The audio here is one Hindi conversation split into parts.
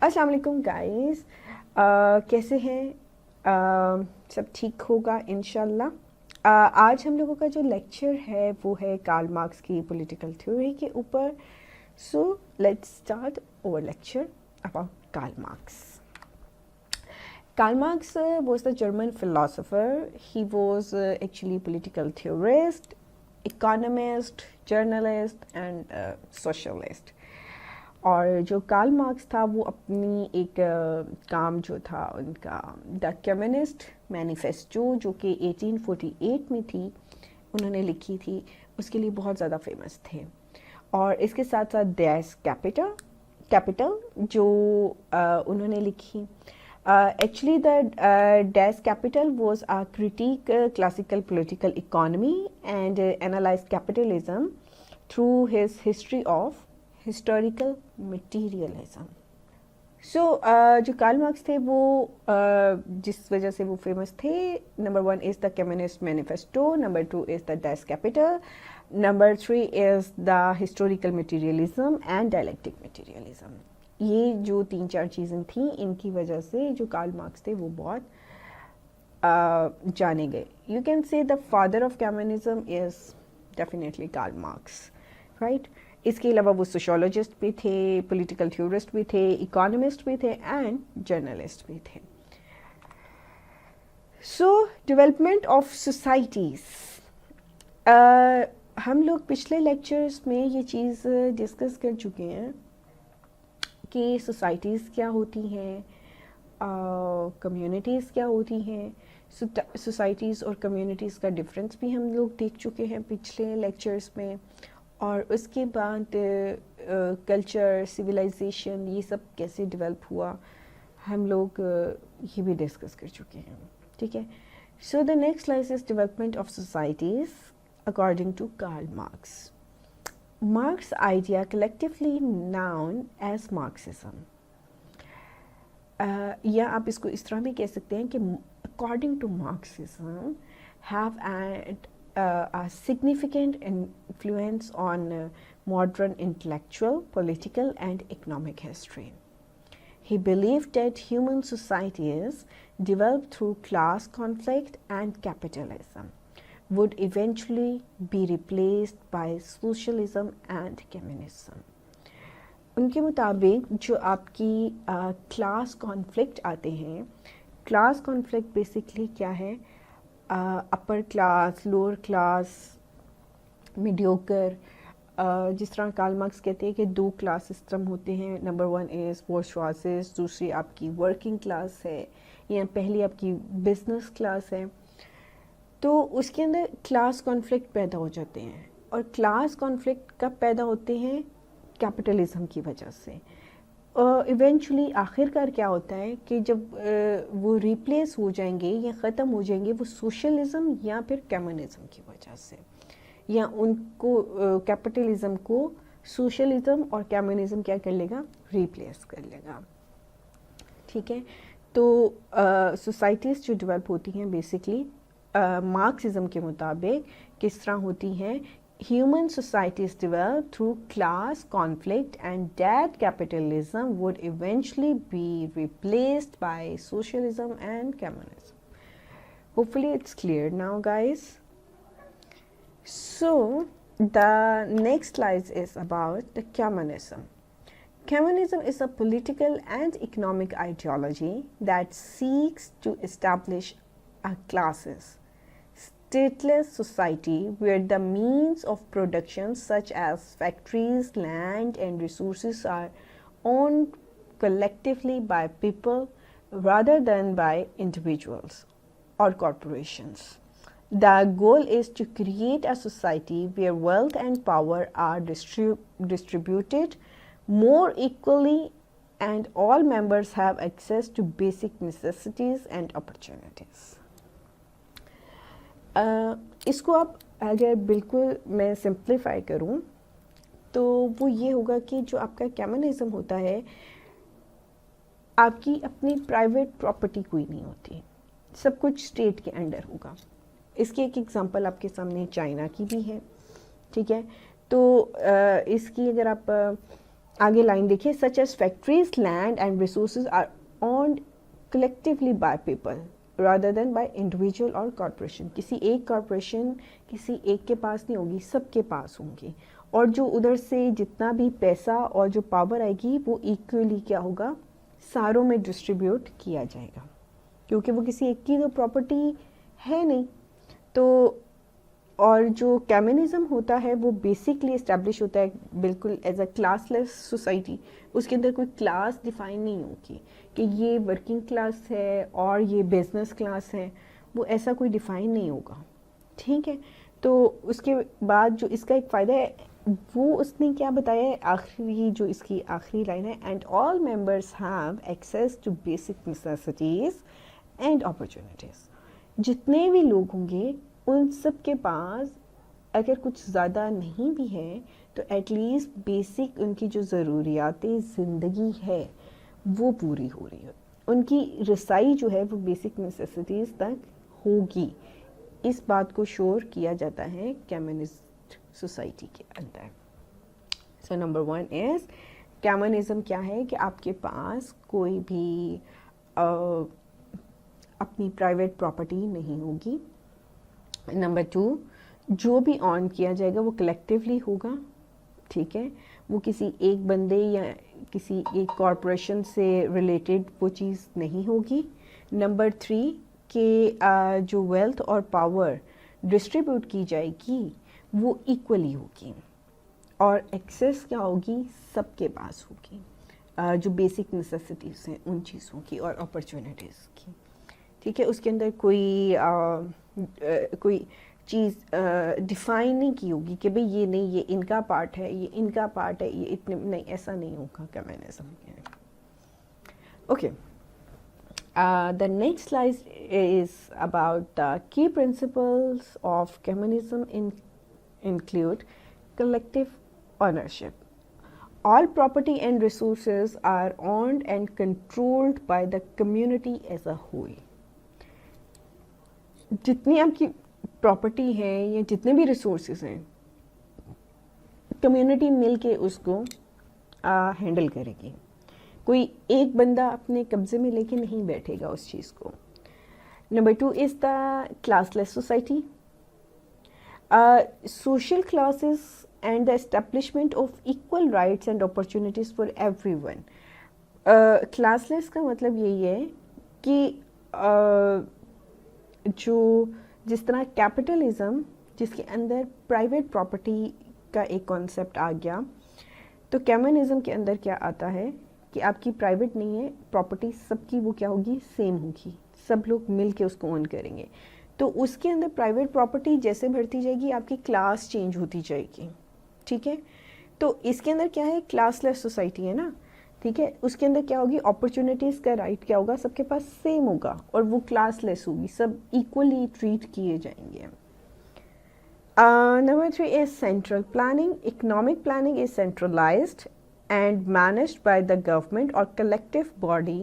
अस्सलाम वालेकुम गाइस। कैसे हैं? सब ठीक होगा इंशाल्लाह। आज हम लोगों का जो लेक्चर है वो है कार्ल मार्क्स की पॉलिटिकल थ्योरी के ऊपर। So let's start our lecture about Karl Marx. Karl Marx was the German philosopher. He was actually political theorist, economist, journalist and socialist. और जो कार्ल मार्क्स था वो अपनी एक काम जो था उनका द कम्युनिस्ट मैनिफेस्टो जो कि 1848 में थी उन्होंने लिखी थी, उसके लिए बहुत ज़्यादा फेमस थे. और इसके साथ साथ दैस कैपिटल जो उन्होंने लिखी. Actually, the Das Capital was a critique classical political economy and analyzed capitalism through his history of historical materialism. So, जो कार्ल मार्क्स थे वो जिस वजह से वो फेमस थे, number 1 is the communist manifesto, number 2 is the Das capital, number 3 is the historical materialism and dialectic materialism. ये जो 3-4 चीज़ें थी इनकी वजह से जो कार्ल मार्क्स थे वो बहुत जाने गए. You can say the father of communism is definitely Karl Marx, right. इसके अलावा वो सोशोलॉजिस्ट भी थे, पॉलिटिकल थ्योरिस्ट भी थे, इकोनॉमिस्ट भी थे एंड जर्नलिस्ट भी थे. सो डेवलपमेंट ऑफ सोसाइटीज़, हम लोग पिछले लेक्चर्स में ये चीज़ डिस्कस कर चुके हैं कि सोसाइटीज़ क्या होती हैं, कम्युनिटीज़ क्या होती हैं. सोसाइटीज़ और कम्युनिटीज़ का डिफरेंस भी हम लोग देख चुके हैं पिछले लेक्चर्स में. और उसके बाद कल्चर, सिविलाइजेशन, ये सब कैसे डेवलप हुआ हम लोग ये भी डिस्कस कर चुके हैं, ठीक है. So the next slide is development of societies according to Karl Marx. Marx's idea collectively known as Marxism. या आप इसको इस तरह भी कह सकते हैं कि according to Marxism have had a significant influence on modern intellectual, political and economic history. He believed that human societies developed through class conflict and capitalism would eventually be replaced by socialism and communism. उनके मुताबिक जो आपकी क्लास कॉन्फ्लिक्ट आते हैं, क्लास कॉन्फ्लिक्ट बेसिकली क्या है, upper class, lower class, mediocre. जिस तरह कार्ल मार्क्स कहते हैं कि 2 क्लास सिस्टम होते हैं. नंबर 1 इज़ बोर्जवासीज़, दूसरी आपकी वर्किंग क्लास है, या पहली आपकी बिजनेस क्लास है. तो उसके अंदर क्लास कॉन्फ्लिक्ट पैदा हो जाते हैं. और क्लास कॉन्फ्लिक्ट कब पैदा होते हैं? कैपिटलिज्म की वजह से. इवेंचुअली आखिरकार क्या होता है कि जब वो रिप्लेस हो जाएंगे या ख़त्म हो जाएंगे वो सोशलिज्म या फिर कम्युनिज्म की वजह से, या उनको कैपिटलिज्म को सोशलिज्म और कम्युनिज्म क्या कर लेगा? रिप्लेस कर लेगा, ठीक है. तो सोसाइटीज़ जो डेवलप होती हैं बेसिकली मार्क्सिज्म के मुताबिक किस तरह होती हैं? Human societies develop through class conflict and that capitalism would eventually be replaced by socialism and communism. Hopefully it's clear now guys. So the next slide is about the communism. Communism is a political and economic ideology that seeks to establish a classes, stateless society where the means of production such as factories, land and resources are owned collectively by people rather than by individuals or corporations. The goal is to create a society where wealth and power are distributed more equally and all members have access to basic necessities and opportunities. इसको आप अगर बिल्कुल मैं सिंप्लीफाई करूं तो वो ये होगा कि जो आपका कम्युनिज्म होता है, आपकी अपनी प्राइवेट प्रॉपर्टी कोई नहीं होती, सब कुछ स्टेट के अंडर होगा. इसकी एक एग्जांपल आपके सामने चाइना की भी है, ठीक है. तो इसकी अगर आप आगे लाइन देखिए, such as factories, land and resources are owned collectively by people rather than by individual और कॉरपोरेशन। किसी एक कॉरपोरेशन, किसी एक के पास नहीं होगी, सबके पास होंगी, और जो उधर से जितना भी पैसा और जो पावर आएगी वो इक्वली क्या होगा, सारों में डिस्ट्रीब्यूट किया जाएगा, क्योंकि वो किसी एक की तो प्रॉपर्टी है नहीं। तो और जो कम्युनिज्म होता है वो बेसिकली इस्टेब्लिश होता है बिल्कुल एज अ क्लासलेस सोसाइटी। उसके अंदर कोई क्लास डिफाइन नहीं होगी कि ये वर्किंग क्लास है और ये बिजनेस क्लास है, वो ऐसा कोई डिफाइन नहीं होगा, ठीक है। तो उसके बाद जो इसका एक फ़ायदा है वो उसने क्या बताया है, आखिरी जो इसकी आखिरी लाइन है, and all members have access to basic necessities and opportunities. जितने भी लोग होंगे उन सब के पास अगर कुछ ज़्यादा नहीं भी है तो एटलीस्ट बेसिक उनकी जो ज़रूरियातें ज़िंदगी है वो पूरी हो रही है, उनकी रसाई जो है वो बेसिक नेसेसिटीज़ तक होगी। इस बात को श्योर किया जाता है कम्युनिस्ट सोसाइटी के अंदर। सो नंबर 1 इज़ कम्युनिज्म क्या है कि आपके पास कोई भी अपनी प्राइवेट प्रॉपर्टी नहीं होगी। नंबर 2, जो भी ऑन किया जाएगा वो कलेक्टिवली होगा, ठीक है, वो किसी एक बंदे या किसी एक कॉरपोरेशन से रिलेटेड वो चीज़ नहीं होगी। नंबर 3 कि जो वेल्थ और पावर डिस्ट्रीब्यूट की जाएगी वो इक्वली होगी, और एक्सेस क्या होगी, सबके पास होगी, जो बेसिक नेसेसिटीज़ हैं उन चीज़ों की और अपॉर्चुनिटीज़ की, ठीक है। उसके अंदर कोई चीज़ डिफ़ाइन नहीं की होगी कि भाई ये नहीं, ये इनका पार्ट है, ये इनका पार्ट है, ये इतने नहीं, ऐसा नहीं होगा कम्युनिज्म में। Okay, the next slide is about the key principles of communism include collective ownership. All property and resources are owned and controlled by the community as a whole. जितनी आपकी प्रॉपर्टी है या जितने भी रिसोर्सेज हैं, कम्युनिटी मिल के उसको हैंडल करेगी, कोई एक बंदा अपने कब्जे में लेके नहीं बैठेगा उस चीज़ को। Number 2 is the classless society, social classes and the establishment of equal rights and opportunities for everyone. Classless का मतलब यही है कि जो जिस तरह कैपिटलिज्म जिसके अंदर प्राइवेट प्रॉपर्टी का एक कॉन्सेप्ट आ गया, तो कम्युनिज्म के अंदर क्या आता है कि आपकी प्राइवेट नहीं है प्रॉपर्टी, सबकी वो क्या होगी, सेम होगी, सब लोग मिल के उसको ओन करेंगे। तो उसके अंदर प्राइवेट प्रॉपर्टी जैसे बढ़ती जाएगी आपकी क्लास चेंज होती जाएगी, ठीक है। तो इसके अंदर क्या है, क्लासलेस सोसाइटी है ना, ठीक है। उसके अंदर क्या होगी, अपॉर्चुनिटीज़ का राइट क्या होगा, सबके पास सेम होगा, और वो क्लासलेस होगी, सब इक्वली ट्रीट किए जाएंगे। Number 3 is central planning. Economic planning is centralised and managed by the government or collective body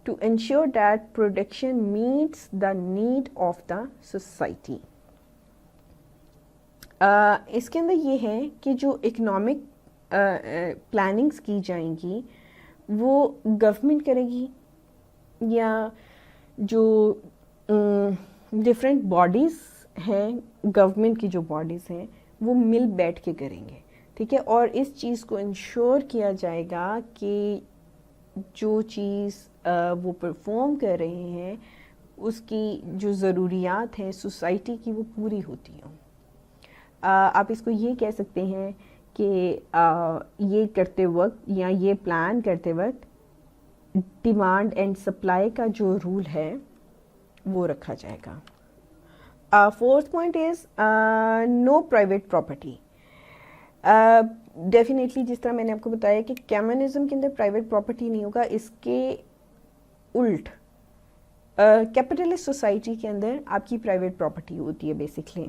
to ensure that production meets the need of the society. इसके अंदर ये है कि जो इकोनॉमिक प्लानिंग्स की जाएंगी वो गवर्नमेंट करेगी, या जो डिफरेंट बॉडीज़ हैं, गवर्नमेंट की जो बॉडीज़ हैं वो मिल बैठ के करेंगे, ठीक है। और इस चीज़ को इंश्योर किया जाएगा कि जो चीज़ वो परफॉर्म कर रहे हैं उसकी जो ज़रूरियात हैं सोसाइटी की वो पूरी होती हों। आप इसको ये कह सकते हैं कि ये करते वक्त या ये प्लान करते वक्त डिमांड एंड सप्लाई का जो रूल है वो रखा जाएगा। 4th point is no private property. Definitely जिस तरह मैंने आपको बताया कि कम्युनिज्म के अंदर प्राइवेट प्रॉपर्टी नहीं होगा, इसके उल्ट कैपिटलिस्ट सोसाइटी के अंदर आपकी प्राइवेट प्रॉपर्टी होती है, बेसिकली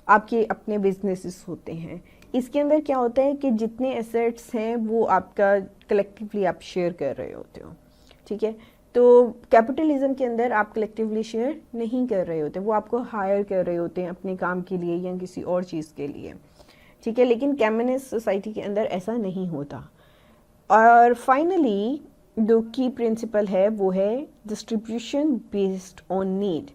आपके अपने बिजनेसेस होते हैं। इसके अंदर क्या होता है कि जितने एसेट्स हैं वो आपका कलेक्टिवली आप शेयर कर रहे होते हो, ठीक है। तो कैपिटलिज्म के अंदर आप कलेक्टिवली शेयर नहीं कर रहे होते, वो आपको हायर कर रहे होते हैं अपने काम के लिए या किसी और चीज़ के लिए, ठीक है। लेकिन कम्युनिस्ट सोसाइटी के अंदर ऐसा नहीं होता। और फाइनली जो की प्रिंसिपल है वो है distribution based on need.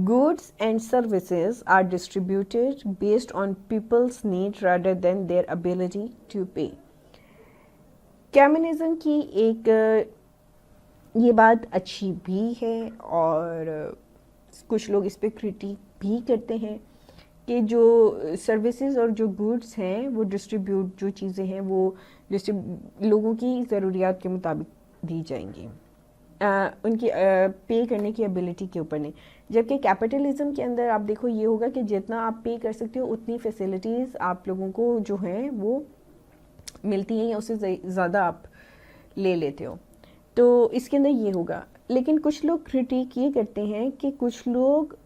Goods and services are distributed based on people's need rather than their ability to pay. Communism की एक ये बात अच्छी भी है और कुछ लोग इस पर क्रिटिक भी करते हैं कि जो सर्विसेज और जो गुड्स हैं वो डिस्ट्रीब्यूट जो चीज़ें हैं वो लोगों की ज़रूरियात के मुताबिक दी जाएंगी, उनकी पे करने की एबिलिटी के ऊपर नहीं. जबकि कैपिटलिज्म के अंदर आप देखो ये होगा कि जितना आप पे कर सकते हो उतनी फैसिलिटीज़ आप लोगों को जो हैं वो मिलती हैं या उससे ज़्यादा आप ले लेते हो. तो इसके अंदर ये होगा. लेकिन कुछ लोग क्रिटिक ये करते हैं कि कुछ लोग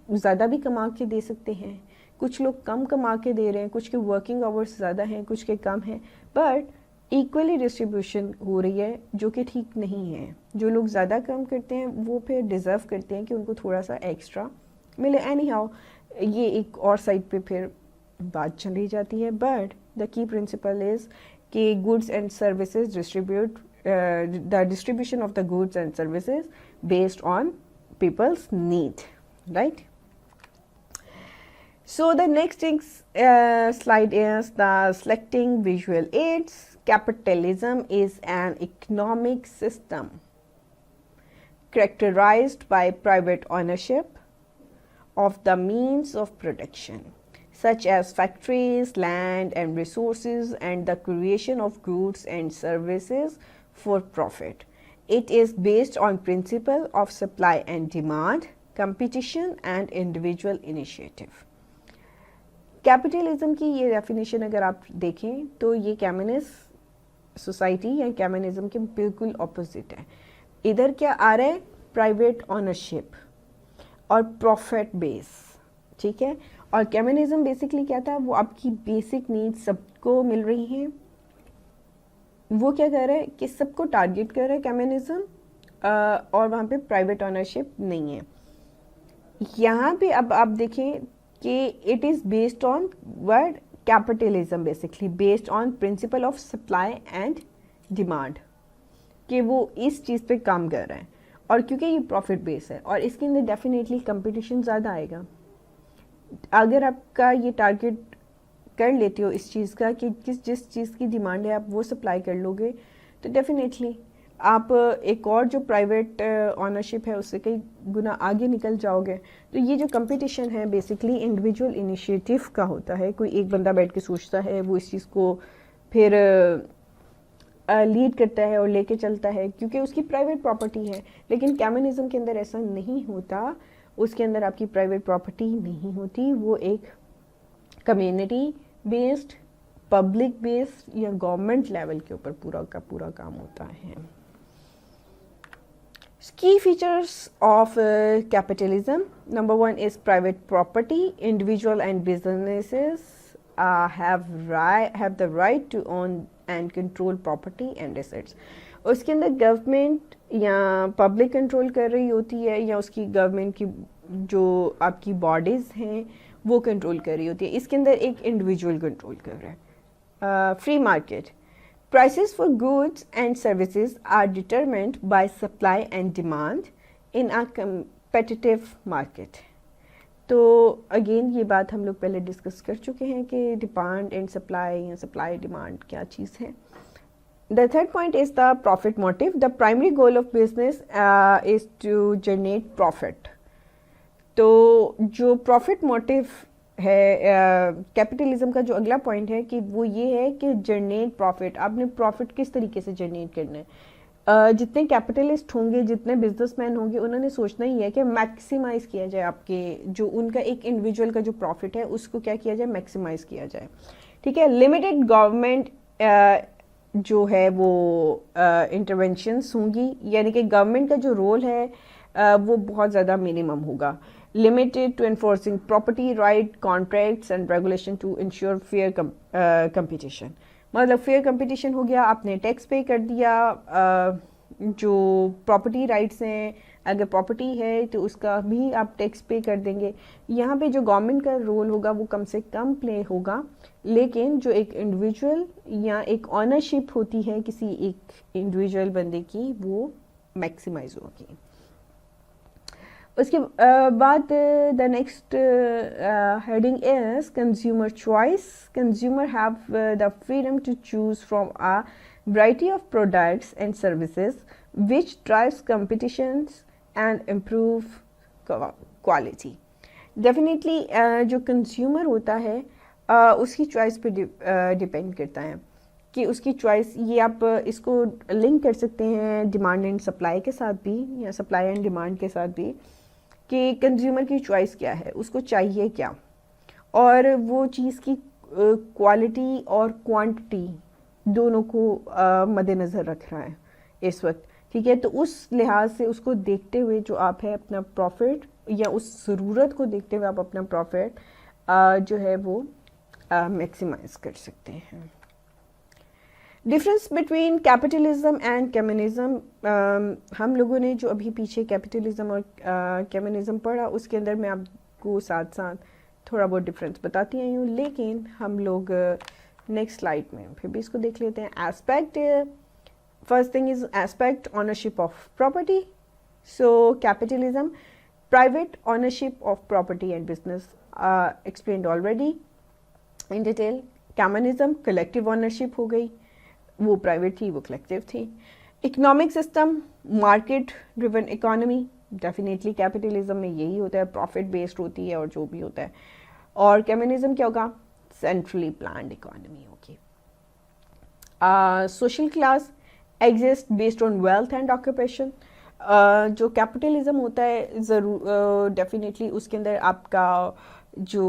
ज़्यादा भी कमा के दे सकते हैं, कुछ लोग कम कमा के दे रहे हैं, कुछ के वर्किंग आवर्स ज़्यादा हैं, कुछ के कम हैं, बट इक्वली डिस्ट्रीब्यूशन हो रही है जो कि ठीक नहीं है. जो लोग ज़्यादा काम करते हैं वो फिर डिज़र्व करते हैं कि उनको थोड़ा सा एक्स्ट्रा मिले. एनी हाउ ये एक और साइड पे फिर बात चली जाती है. But the key principle is कि goods and services distribute the distribution of the goods and services based on peoples need, right. So the next slide is the selecting visual aids. Capitalism is an economic system characterized by private ownership of the means of production, such as factories, land and resources, and the creation of goods and services for profit. It is based on principle of supply and demand, competition and individual initiative. Capitalism की ये डेफिनेशन अगर आप देखें तो ये कम्युनिस्ट सोसाइटी या कम्युनिज्म के बिल्कुल ऑपोजिट है. इधर क्या आ रहा है? प्राइवेट ओनरशिप और प्रॉफिट बेस, ठीक है. और कम्युनिज्म बेसिकली क्या था? वो आपकी बेसिक नीड्स सबको मिल रही हैं. वो क्या कर रहा है कि सबको टारगेट कर रहा है कम्युनिज्म, और वहाँ पे प्राइवेट ओनरशिप नहीं है. यहाँ पे अब आप देखें कि it is based on word capitalism, basically based on principle of supply and demand, कि वो इस चीज़ पे काम कर रहा है. और क्योंकि ये प्रॉफिट बेस है और इसके अंदर डेफिनेटली कंपटीशन ज़्यादा आएगा. अगर आपका ये टारगेट कर लेते हो इस चीज़ का कि जिस चीज़ की डिमांड है आप वो सप्लाई कर लोगे, तो डेफिनेटली आप एक और जो प्राइवेट ऑनरशिप है उससे कई गुना आगे निकल जाओगे. तो ये जो कंपटीशन है बेसिकली इंडिविजुअल इनिशिएटिव का होता है. कोई एक बंदा बैठ के सोचता है, वो इस चीज़ को फिर लीड करता है और लेके चलता है क्योंकि उसकी प्राइवेट प्रॉपर्टी है. लेकिन कम्युनिज्म के अंदर ऐसा नहीं होता. उसके अंदर आपकी प्राइवेट प्रॉपर्टी नहीं होती. वो एक कम्युनिटी बेस्ड, पब्लिक बेस्ड या गवर्नमेंट लेवल के ऊपर पूरा का पूरा काम होता है. Key features of capitalism. Number one is private property. Individual and businesses have the right to own and control property and assets. उसके अंदर गवर्नमेंट या पब्लिक कंट्रोल कर रही होती है या उसकी गवर्नमेंट की जो आपकी बॉडीज़ हैं वो कंट्रोल कर रही होती है. इसके अंदर एक इंडिविजुअल कंट्रोल कर रहा है. Free market. Prices for goods and services are determined by supply and demand in a competitive market. तो अगेन ये बात हम लोग पहले डिस्कस कर चुके हैं कि डिमांड एंड सप्लाई या सप्लाई डिमांड क्या चीज़ है. The third point is the profit motive. The primary goal of business is to generate profit. तो जो profit motive है कैपिटलिज्म का जो अगला पॉइंट है कि वो ये है कि जनरेट प्रॉफिट. आपने प्रॉफिट किस तरीके से जनरेट करना है. जितने कैपिटलिस्ट होंगे, जितने बिजनेसमैन होंगे, उन्होंने सोचना ही है कि मैक्सिमाइज़ किया जाए आपके जो उनका एक इंडिविजुअल का जो प्रॉफिट है उसको क्या किया जाए, मैक्सिमाइज़ किया जाए. ठीक है. लिमिटेड गवर्नमेंट जो है वो इंटरवेंशंस होंगी, यानी कि गवर्नमेंट का जो रोल है वो बहुत ज़्यादा मिनिमम होगा. Limited to enforcing property right, contracts and regulation to ensure fair competition. मतलब fair competition हो गया, आपने टैक्स पे कर दिया, जो प्रॉपर्टी राइट्स हैं, अगर प्रॉपर्टी है तो उसका भी आप टैक्स पे कर देंगे। यहाँ पे जो गवर्नमेंट का रोल होगा वो कम से कम प्ले होगा, लेकिन जो एक इंडिविजुअल या एक ऑनरशिप होती है किसी एक इंडिविजुअल बंदे की, वो मैक्सिमाइज होगी। उसके बाद the next heading is consumer choice. Consumer have the freedom to choose from a variety of products and services which drives competitions and improve quality. Definitely जो कंज्यूमर होता है उसकी चॉइस पे डिपेंड करता है कि उसकी चॉइस, ये आप इसको लिंक कर सकते हैं डिमांड एंड सप्लाई के साथ भी, या सप्लाई एंड डिमांड के साथ भी, कि कंज्यूमर की चॉइस क्या है, उसको चाहिए क्या, और वो चीज़ की क्वालिटी और क्वांटिटी दोनों को मद्देनज़र रख रहा है इस वक्त। ठीक है, तो उस लिहाज से उसको देखते हुए जो आप है अपना प्रॉफिट, या उस ज़रूरत को देखते हुए आप अपना प्रॉफिट जो है वो मैक्सिमाइज कर सकते हैं। Difference between capitalism and communism, हम लोगों ने जो अभी पीछे कैपिटलिज्म और कम्युनिज्म पढ़ा, उसके अंदर मैं आपको साथ साथ थोड़ा बहुत डिफरेंस बताती आई हूँ, लेकिन हम लोग नेक्स्ट स्लाइड में फिर भी इसको देख लेते हैं। Aspect, first thing is aspect ownership of property. So capitalism, private ownership of property and business, explained already in detail. Communism collective ownership हो गई, वो प्राइवेट थी, वो कलेक्टिव थी। Economic system, market driven economy, definitely capitalism में यही होता है, प्रॉफिट बेस्ड होती है और जो भी होता है। और कम्युनिज्म क्या होगा, सेंट्रली प्लान्ड इकोनॉमी होगी। Social class exist based on wealth and occupation. जो कैपिटलिज्म होता है ज़रूर डेफिनेटली उसके अंदर आपका जो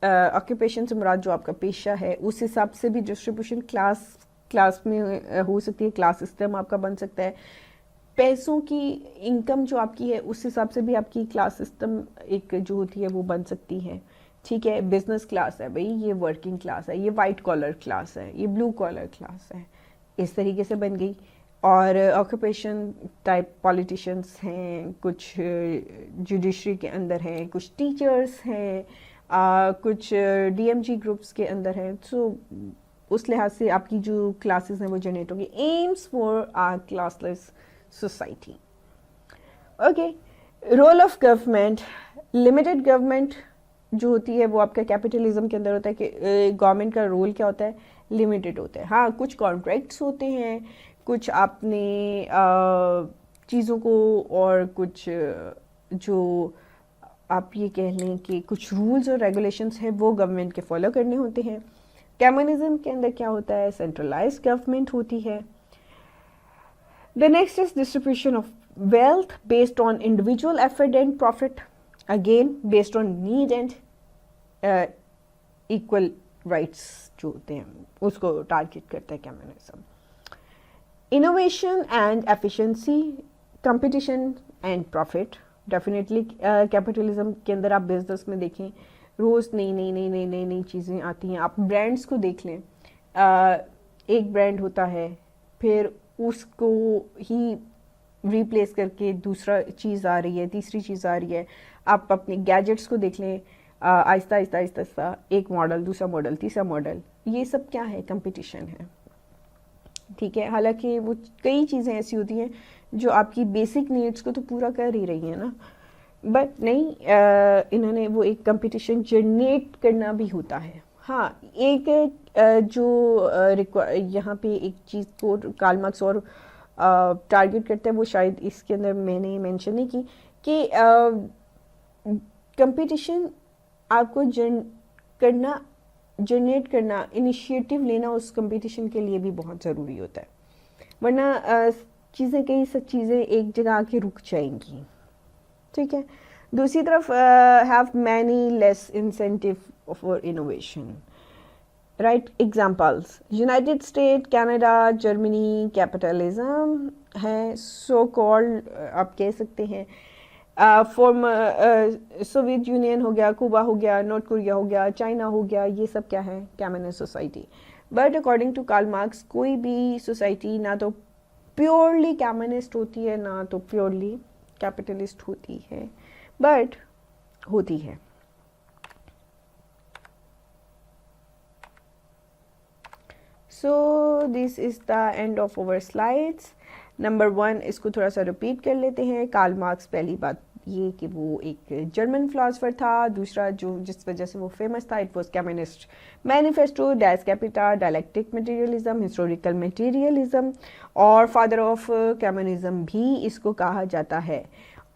ऑक्यूपेशन से मुराद जो आपका पेशा है, उस हिसाब से भी डिस्ट्रीब्यूशन क्लास में हो सकती है, क्लास सिस्टम आपका बन सकता है। पैसों की इनकम जो आपकी है उस हिसाब से भी आपकी क्लास सिस्टम एक जो होती है वो बन सकती है। ठीक है, बिजनेस क्लास है भाई, ये वर्किंग क्लास है, ये वाइट कॉलर क्लास है, ये ब्लू कॉलर क्लास है, इस तरीके से बन गई। और ऑक्यूपेशन टाइप पॉलिटिशियंस हैं, कुछ जुडिशरी के अंदर हैं, कुछ टीचर्स हैं, कुछ डीएमजी ग्रुप्स के अंदर हैं। सो उस लिहाज से आपकी जो क्लासेस हैं वो जनरेट होगी। Aims for a classless society. Okay, role of government, limited government जो होती है वो आपका कैपिटलिज्म के अंदर होता है कि गवर्नमेंट का रोल क्या होता है, लिमिटेड होता है। हाँ, कुछ कॉन्ट्रैक्ट्स होते हैं, कुछ आपने चीज़ों को, और कुछ जो आप ये कह लें कि कुछ रूल्स और रेगुलेशंस हैं वो गवर्नमेंट के फॉलो करने होते हैं। कम्युनिज्म के अंदर क्या होता है, सेंट्रलाइज्ड गवर्नमेंट होती है। The next is distribution of wealth based on individual effort and profit, again based on need and equal rights जो होते हैं उसको टारगेट करता है communism. Innovation and efficiency, competition and profit, definitely capitalism के अंदर आप बिजनेस में देखें, रोज़ नई चीज़ें आती हैं। आप ब्रांड्स को देख लें, एक ब्रांड होता है, फिर उसको ही रिप्लेस करके दूसरा चीज़ आ रही है, तीसरी चीज़ आ रही है। आप अपने गैजेट्स को देख लें, आहिस्ता आहिस्ता एक मॉडल, दूसरा मॉडल, तीसरा मॉडल, ये सब क्या है, कंपटीशन है। ठीक है, हालांकि वो कई चीज़ें ऐसी होती हैं जो आपकी बेसिक नीड्स को तो पूरा कर ही रही हैं ना, बट नहीं, इन्होंने वो एक कंपटीशन जनरेट करना भी होता है। हाँ, एक जो यहाँ पे एक चीज़ को कार्ल मार्क्स और टारगेट करता है, वो शायद इसके अंदर मैंने मेंशन नहीं की कि कंपटीशन आपको जनरेट करना, इनिशिएटिव लेना उस कंपटीशन के लिए भी बहुत ज़रूरी होता है, वरना चीज़ें, कई सब चीज़ें एक जगह आके रुक जाएंगी। ठीक है, दूसरी तरफ have many less incentive for innovation, right. Examples, United state, Canada, Germany capitalism है, सो कॉल्ड आप कह सकते हैं। फॉर्मर सोवियत यूनियन हो गया, कुबा हो गया, नॉर्थ कोरिया हो गया, चाइना हो गया, ये सब क्या है, communist society. But according to Karl Marx कोई भी सोसाइटी ना तो प्योरली कम्युनिस्ट होती है ना तो प्योरली कैपिटलिस्ट होती है, बट होती है। So this is the end of our slides. Number 1 इसको थोड़ा सा रिपीट कर लेते हैं। कार्ल मार्क्स, पहली बात ये कि वो एक जर्मन फिलासफर था। दूसरा जो जिस वजह से वो फेमस था, it was communist manifesto, Das Kapital, dialectic materialism, historical materialism और फादर ऑफ कम्युनिज्म भी इसको कहा जाता है।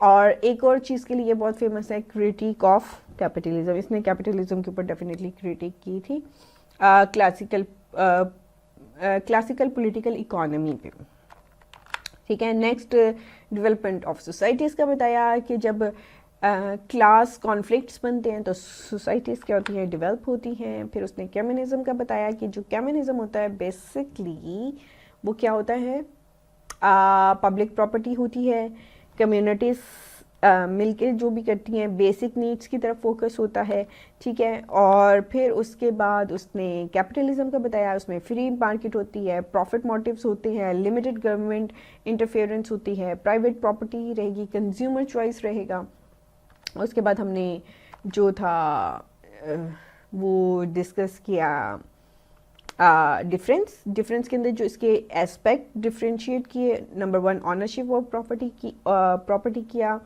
और एक और चीज़ के लिए बहुत फेमस है, क्रिटिक ऑफ कैपिटलिज्म। इसने कैपिटलिज्म के ऊपर डेफिनेटली क्रिटिक की थी क्लासिकल पॉलिटिकल इकोनॉमी पे। ठीक है, नेक्स्ट डेवलपमेंट ऑफ सोसाइटीज़ का बताया कि जब क्लास कॉन्फ्लिक्ट्स बनते हैं तो सोसाइटीज़ क्या होती हैं, डेवलप होती हैं। फिर उसने कम्युनिज्म का बताया कि जो कम्युनिज्म होता है बेसिकली वो क्या होता है, पब्लिक प्रॉपर्टी होती है, कम्युनिटीज़ मिलके जो भी करती हैं, बेसिक नीड्स की तरफ फोकस होता है। ठीक है, और फिर उसके बाद उसने कैपिटलिज्म का बताया, उसमें फ्री मार्केट होती है, प्रॉफिट मोटिव्स होते हैं, लिमिटेड गवर्नमेंट इंटरफेरेंस होती है, प्राइवेट प्रॉपर्टी रहेगी, कंज्यूमर चॉइस रहेगा। उसके बाद हमने जो था वो डिस्कस किया डिफरेंस के अंदर जो इसके एस्पेक्ट डिफ्रेंशिएट किए। नंबर 1 ऑनरशिप ऑफ प्रॉपर्टी किया,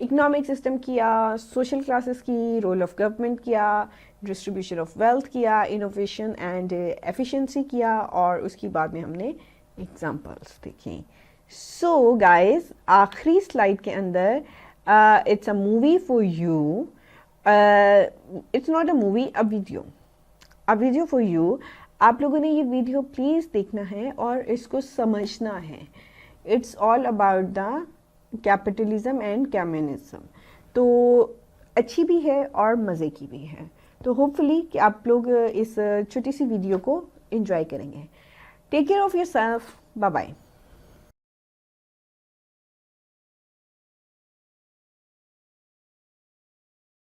इकोनॉमिक सिस्टम किया, सोशल क्लासेस की, रोल ऑफ गवर्नमेंट किया, डिस्ट्रीब्यूशन ऑफ वेल्थ किया, इनोवेशन एंड एफिशिएंसी किया, और उसके बाद में हमने एग्जांपल्स देखी। सो गाइस, आखिरी स्लाइड के अंदर it's a movie for you, it's not a movie, a video for you. आप लोगों ने ये वीडियो प्लीज़ देखना है और इसको समझना है। It's all about the capitalism and communism. तो अच्छी भी है और मज़े की भी है। तो होपफुली कि आप लोग इस छोटी सी वीडियो को एंजॉय करेंगे। Take care of yourself, bye bye.